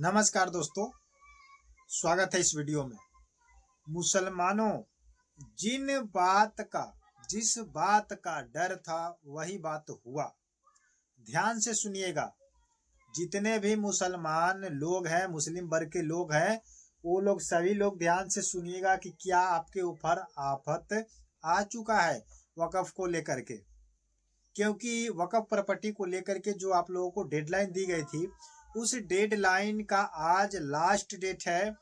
नमस्कार दोस्तों, स्वागत है इस वीडियो में। मुसलमानों, जिस बात का डर था वही बात हुआ। ध्यान से सुनिएगा। जितने भी मुसलमान लोग हैं, मुस्लिम वर्ग के लोग हैं, वो लोग सभी लोग ध्यान से सुनिएगा कि क्या आपके ऊपर आफत आ चुका है वक़्फ़ को लेकर के। क्योंकि वक़्फ़ प्रॉपर्टी को लेकर के जो आप लोगों को डेडलाइन दी गई थी, उस डेडलाइन का आज लास्ट डेट है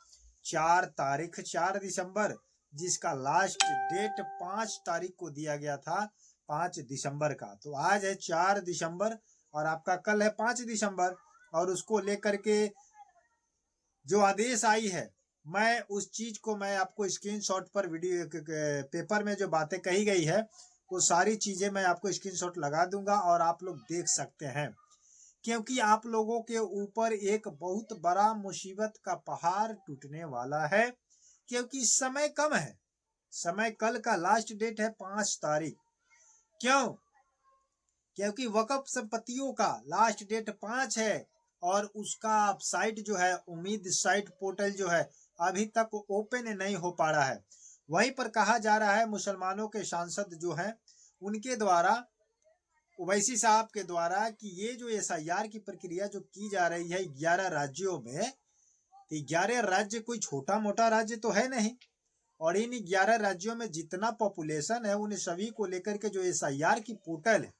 4 दिसंबर, जिसका लास्ट डेट 5 तारीख को दिया गया था, 5 दिसंबर का। तो आज है 4 दिसंबर और आपका कल है 5 दिसंबर। और उसको लेकर के जो आदेश आई है, मैं उस चीज को मैं आपको स्क्रीनशॉट पर वीडियो पेपर में जो बातें कही गई है वो सारी चीजें मैं आपको स्क्रीनशॉट लगा दूंगा और आप लोग देख सकते हैं। क्योंकि आप लोगों के ऊपर एक बहुत बड़ा मुसीबत का पहाड़ टूटने वाला है। क्योंकि समय कम है, समय कल का लास्ट डेट है 5 तारीख। क्यों? क्योंकि वक़्फ़ संपत्तियों का लास्ट डेट 5 है और उसका साइट जो है, उम्मीद साइट पोर्टल जो है, अभी तक ओपन नहीं हो पा रहा है। वहीं पर कहा जा रहा है मुसलमानों के सांसद जो हैं उनके द्वारा, ओवैसी साहब के द्वारा, कि ये जो एसआईआर की प्रक्रिया जो की जा रही है 11 राज्यों में, 11 राज्य कोई छोटा मोटा राज्य तो है नहीं। और इन 11 राज्यों में जितना पॉपुलेशन है उन सभी को लेकर के जो एसआईआर की पोर्टल है,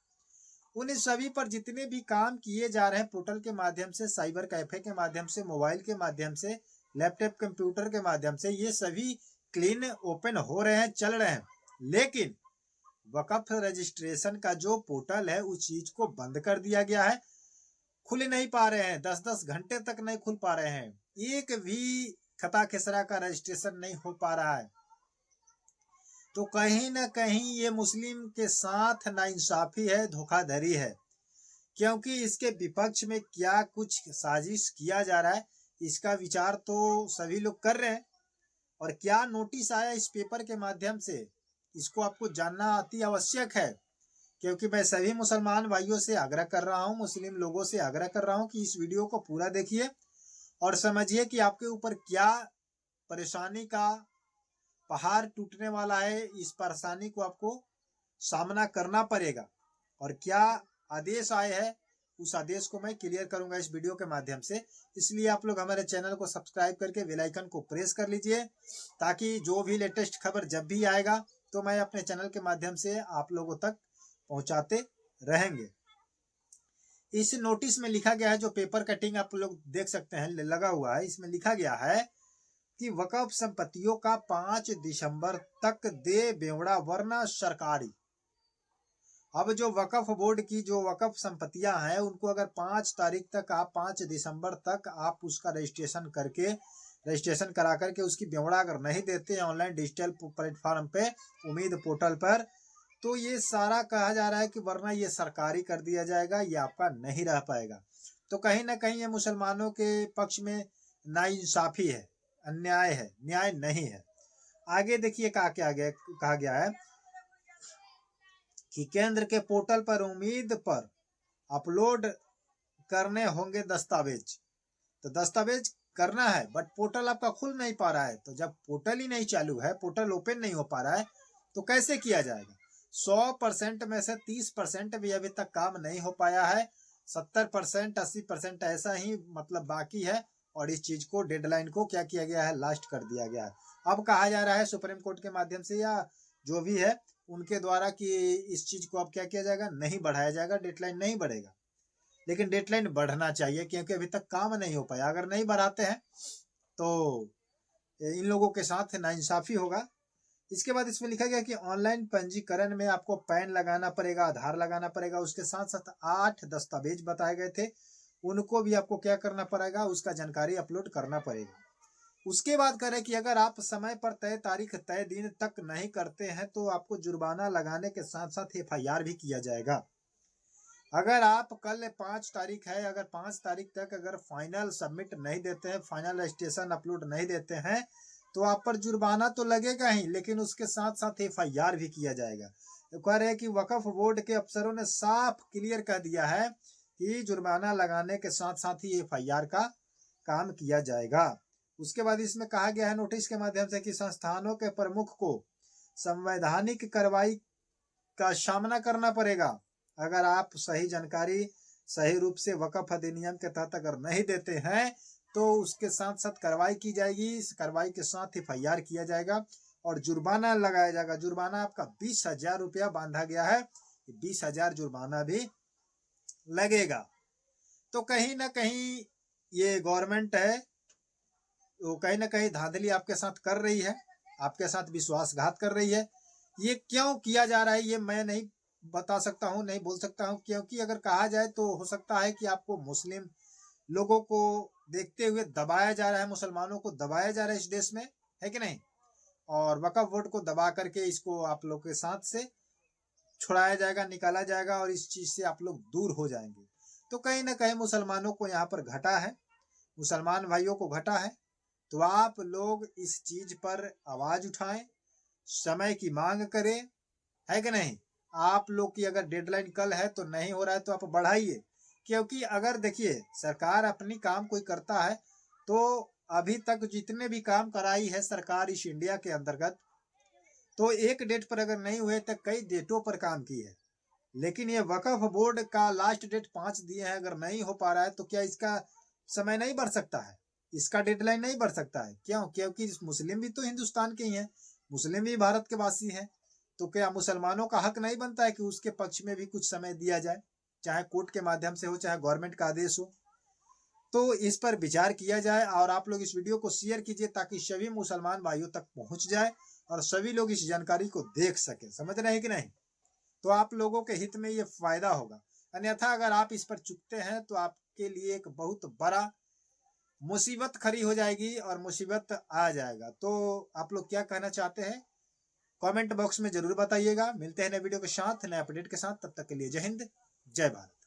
उन सभी पर जितने भी काम किए जा रहे हैं पोर्टल के माध्यम से, साइबर कैफे के माध्यम से, मोबाइल के माध्यम से, लैपटॉप कंप्यूटर के माध्यम से, ये सभी क्लीन ओपन हो रहे हैं, चल रहे हैं। लेकिन वक़्फ़ रजिस्ट्रेशन का जो पोर्टल है उस चीज को बंद कर दिया गया है, खुल नहीं पा रहे हैं, 10-10 घंटे तक नहीं खुल पा रहे हैं, एक भी खता खेसरा का रजिस्ट्रेशन नहीं हो पा रहा है। तो कहीं ना कहीं ये मुस्लिम के साथ नाइंसाफी है, धोखाधड़ी है। क्योंकि इसके विपक्ष में क्या कुछ साजिश किया जा रहा है, इसका विचार तो सभी लोग कर रहे हैं। और क्या नोटिस आया इस पेपर के माध्यम से, इसको आपको जानना अति आवश्यक है। क्योंकि मैं सभी मुसलमान भाइयों से आग्रह कर रहा हूँ, मुस्लिम लोगों से आग्रह कर रहा हूँ कि इस वीडियो को पूरा देखिए और समझिए कि आपके ऊपर क्या परेशानी का पहाड़ टूटने वाला है। इस परेशानी को आपको सामना करना पड़ेगा और क्या आदेश आए हैं उस आदेश को मैं क्लियर करूंगा इस वीडियो के माध्यम से। इसलिए आप लोग हमारे चैनल को सब्सक्राइब करके बेल आइकन को प्रेस कर लीजिए, ताकि जो भी लेटेस्ट खबर जब भी आएगा तो मैं अपने चैनल के माध्यम से आप लोगों तक पहुंचाते रहेंगे। इस नोटिस में लिखा गया है, जो पेपर कटिंग आप लोग देख सकते हैं लगा हुआ है, इसमें लिखा गया है कि वक़्फ़ संपत्तियों का 5 दिसंबर तक दे ब्यौरा वरना सरकारी। अब जो वक़्फ़ बोर्ड की जो वक़्फ़ संपत्तियां हैं उनको अगर 5 तारीख तक आप 5 दिसंबर तक आप उसका रजिस्ट्रेशन करा करके उसकी ब्यौरा अगर नहीं देते हैं ऑनलाइन डिजिटल प्लेटफॉर्म पे, उम्मीद पोर्टल पर, तो ये सारा कहा जा रहा है कि वरना ये सरकारी कर दिया जाएगा, ये आपका नहीं रह पाएगा। तो कहीं ना कहीं ये मुसलमानों के पक्ष में नाइंसाफी है, अन्याय है, न्याय नहीं है। आगे देखिए कहा गया है कि केंद्र के पोर्टल पर उम्मीद पर अपलोड करने होंगे दस्तावेज। तो दस्तावेज करना है बट पोर्टल आपका खुल नहीं पा रहा है। तो जब पोर्टल ही नहीं चालू है, पोर्टल ओपन नहीं हो पा रहा है, तो कैसे किया जाएगा। 100% में से 30% भी अभी तक काम नहीं हो पाया है, 70% 80% ऐसा ही मतलब बाकी है। और इस चीज को डेडलाइन को क्या किया गया है, लास्ट कर दिया गया है। अब कहा जा रहा है सुप्रीम कोर्ट के माध्यम से या जो भी है उनके द्वारा कि इस चीज को अब क्या किया जाएगा, नहीं बढ़ाया जाएगा, डेडलाइन नहीं बढ़ेगा। लेकिन डेडलाइन बढ़ना चाहिए क्योंकि अभी तक काम नहीं हो पाया। अगर नहीं बढ़ाते हैं तो इन लोगों के साथ नाइंसाफी होगा। इसके बाद इसमें लिखा गया कि ऑनलाइन पंजीकरण में आपको पैन लगाना पड़ेगा, आधार लगाना पड़ेगा, उसके साथ साथ 8 दस्तावेज बताए गए थे, उनको भी आपको क्या करना पड़ेगा, उसका जानकारी अपलोड करना पड़ेगा। उसके बाद करें कि अगर आप समय पर तय तारीख तय दिन तक नहीं करते हैं तो आपको जुर्माना लगाने के साथ साथ एफआईआर भी किया जाएगा। अगर आप कल 5 तारीख है, अगर 5 तारीख तक अगर फाइनल सबमिट नहीं देते हैं, फाइनल रजिस्ट्रेशन अपलोड नहीं देते हैं, तो आप पर जुर्माना तो लगेगा ही, लेकिन उसके साथ साथ एफआईआर भी किया जाएगा। तो कह रहे हैं कि वक़्फ़ बोर्ड के अफसरों ने साफ क्लियर कह दिया है कि जुर्माना लगाने के साथ साथ ही एफआईआर का काम किया जाएगा। उसके बाद इसमें कहा गया है नोटिस के माध्यम से कि संस्थानों के प्रमुख को संवैधानिक कार्रवाई का सामना करना पड़ेगा। अगर आप सही जानकारी सही रूप से वक्फ अधिनियम के तहत अगर नहीं देते हैं तो उसके साथ साथ कार्रवाई की जाएगी। इस कार्रवाई के साथ FIR किया जाएगा और जुर्माना लगाया जाएगा। जुर्माना आपका 20,000 रुपया बांधा गया है, 20,000 जुर्माना भी लगेगा। तो कहीं ना कहीं ये गवर्नमेंट है वो कहीं ना कहीं धांधली आपके साथ कर रही है, आपके साथ विश्वासघात कर रही है। ये क्यों किया जा रहा है ये मैं नहीं बता सकता हूँ, नहीं बोल सकता हूँ, क्योंकि अगर कहा जाए तो हो सकता है कि आपको मुस्लिम लोगों को देखते हुए दबाया जा रहा है, मुसलमानों को दबाया जा रहा है इस देश में, है कि नहीं, और वक्फ बोर्ड को दबा करके इसको आप लोग के साथ से छुड़ाया जाएगा, निकाला जाएगा और इस चीज से आप लोग दूर हो जाएंगे। तो कहीं ना कहीं मुसलमानों को यहाँ पर घटा है, मुसलमान भाइयों को घटा है। तो आप लोग इस चीज पर आवाज उठाएं, समय की मांग करें, है कि नहीं। आप लोग की अगर डेडलाइन कल है तो नहीं हो रहा है तो आप बढ़ाइए, क्योंकि अगर देखिए सरकार अपनी काम कोई करता है तो अभी तक जितने भी काम कराई है सरकार इस इंडिया के अंतर्गत, तो एक डेट पर अगर नहीं हुए तो कई डेटों पर काम की है। लेकिन ये वक्फ बोर्ड का लास्ट डेट 5 दिए हैं, अगर नहीं हो पा रहा है तो क्या इसका समय नहीं बढ़ सकता है, इसका डेडलाइन नहीं बढ़ सकता है? क्यों? क्योंकि मुस्लिम भी तो हिंदुस्तान के ही हैं, मुस्लिम भी भारत के वासी हैं। तो क्या मुसलमानों का हक नहीं बनता है कि उसके पक्ष में भी कुछ समय दिया जाए, चाहे कोर्ट के माध्यम से हो चाहे गवर्नमेंट का आदेश हो। तो इस पर विचार किया जाए और आप लोग इस वीडियो को शेयर कीजिए ताकि सभी मुसलमान भाइयों तक पहुंच जाए और सभी लोग इस जानकारी को देख सके। समझ रहे हैं कि नहीं? तो आप लोगों के हित में ये फायदा होगा। अन्यथा अगर आप इस पर चुकते हैं तो आपके लिए एक बहुत बड़ा मुसीबत खड़ी हो जाएगी और मुसीबत आ जाएगा। तो आप लोग क्या कहना चाहते हैं कमेंट बॉक्स में जरूर बताइएगा। मिलते हैं नए वीडियो के साथ, नए अपडेट के साथ। तब तक के लिए जय हिंद, जय भारत।